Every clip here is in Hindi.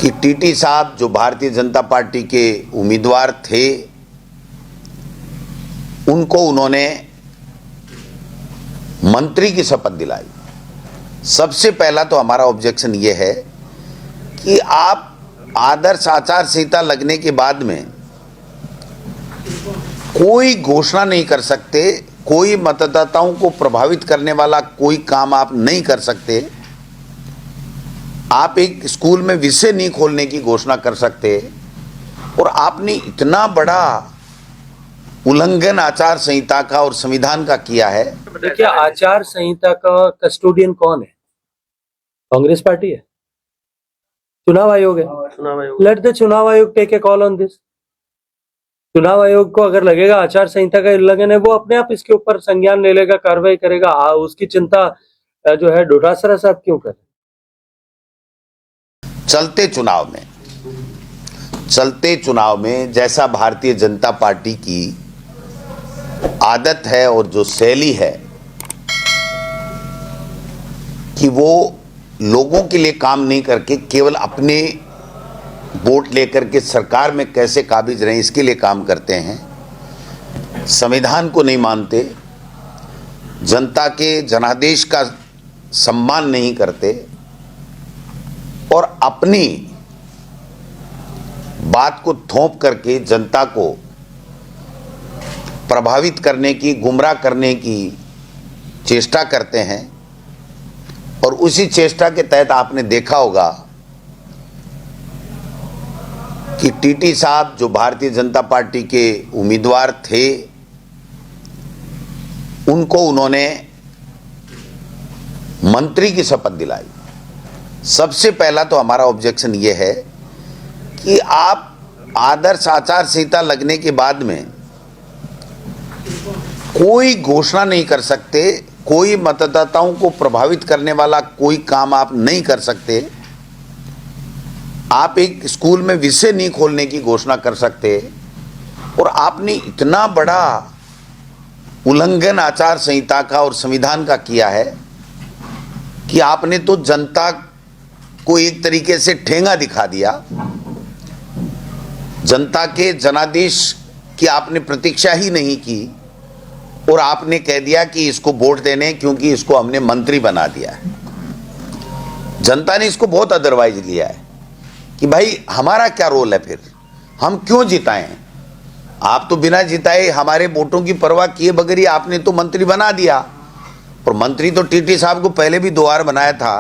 कि टीटी साहब जो भारतीय जनता पार्टी के उम्मीदवार थे, उनको उन्होंने मंत्री की शपथ दिलाई। सबसे पहला तो हमारा ऑब्जेक्शन ये है कि आप आदर्श आचार संहिता लगने के बाद में कोई घोषणा नहीं कर सकते, कोई मतदाताओं को प्रभावित करने वाला कोई काम आप नहीं कर सकते। आप एक स्कूल में विषय नहीं खोलने की घोषणा कर सकते, और आपने इतना बड़ा उल्लंघन आचार संहिता का और संविधान का किया है। देखिए, आचार संहिता का कस्टोडियन कौन है? कांग्रेस पार्टी है, चुनाव आयोग है। लेट द चुनाव आयोग take a call on this. चुनाव आयोग को अगर लगेगा आचार संहिता का उल्लंघन है, वो अपने आप इसके ऊपर संज्ञान ले लेगा, कार्रवाई करेगा। उसकी चिंता जो है डोटासरा साहब क्यों करें? चलते चुनाव में जैसा भारतीय जनता पार्टी की आदत है और जो शैली है कि वो लोगों के लिए काम नहीं करके केवल अपने वोट लेकर के सरकार में कैसे काबिज रहें इसके लिए काम करते हैं, संविधान को नहीं मानते, जनता के जनादेश का सम्मान नहीं करते और अपनी बात को थोप करके जनता को प्रभावित करने की, गुमराह करने की चेष्टा करते हैं। और उसी चेष्टा के तहत आपने देखा होगा कि टीटी साहब जो भारतीय जनता पार्टी के उम्मीदवार थे, उनको उन्होंने मंत्री की शपथ दिलाई। सबसे पहला तो हमारा ऑब्जेक्शन ये है कि आप आदर्श आचार संहिता लगने के बाद में कोई घोषणा नहीं कर सकते, कोई मतदाताओं को प्रभावित करने वाला कोई काम आप नहीं कर सकते। आप एक स्कूल में विषय नहीं खोलने की घोषणा कर सकते, और आपने इतना बड़ा उल्लंघन आचार संहिता का और संविधान का किया है कि आपने तो जनता को एक तरीके से ठेंगा दिखा दिया। जनता के जनादेश की आपने प्रतीक्षा ही नहीं की और आपने कह दिया कि इसको वोट देने, क्योंकि इसको हमने मंत्री बना दिया है। जनता ने इसको बहुत अदरवाइज लिया है कि भाई हमारा क्या रोल है, फिर हम क्यों जिताएं? आप तो बिना जिताए हमारे वोटों की परवाह किए बगैर ही आपने तो मंत्री बना दिया। और मंत्री तो टीटी साहब को पहले भी 2 बार बनाया था,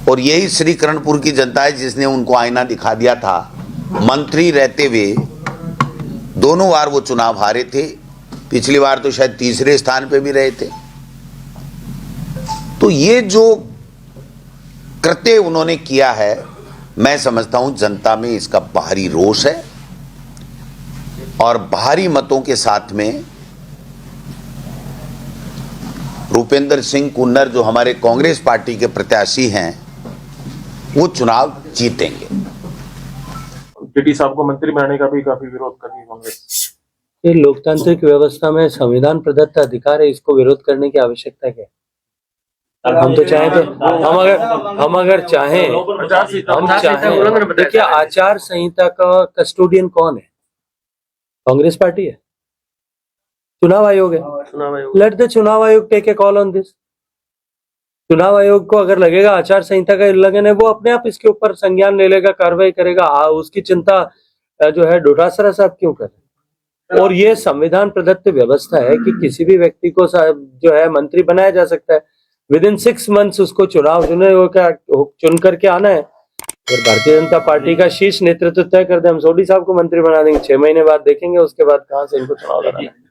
और यही श्री करणपुर की जनता है जिसने उनको आईना दिखा दिया था। मंत्री रहते हुए दोनों बार वो चुनाव हारे थे, पिछली बार तो शायद तीसरे स्थान पे भी रहे थे। तो ये जो कृत्य उन्होंने किया है, मैं समझता हूं जनता में इसका भारी रोष है, और भारी मतों के साथ में रूपेंद्र सिंह कुन्नर जो हमारे कांग्रेस पार्टी के प्रत्याशी हैं, वो चुनाव जीतेंगे। टीटी साहब को मंत्री बनाने का भी काफी विरोध कर रही है कांग्रेस। ये लोकतांत्रिक व्यवस्था में संविधान प्रदत्त अधिकार है, इसको विरोध करने की आवश्यकता क्या है? हम तो चाहें तो हम अगर चाहें देखिए, आचार संहिता का कस्टोडियन कौन है? कांग्रेस पार्टी है, चुनाव आयोग है। लेट द चुनाव आयोग take a call on this. चुनाव आयोग को अगर लगेगा आचार संहिता का उल्लंघन है, वो अपने आप इसके ऊपर संज्ञान ले लेगा, कार्रवाई करेगा। उसकी चिंता जो है डोटासरा साहब क्यों करें? और ये संविधान प्रदत्त व्यवस्था है कि किसी भी व्यक्ति को जो है मंत्री बनाया जा सकता है। विदिन 6 मंथ्स उसको चुनाव चुन करके आना है। और भारतीय जनता पार्टी का शीर्ष नेतृत्व तय कर दे, हम सोडी साहब को मंत्री बना देंगे, 6 महीने बाद देखेंगे उसके बाद कहां से इनको चुनाव लड़ाना है।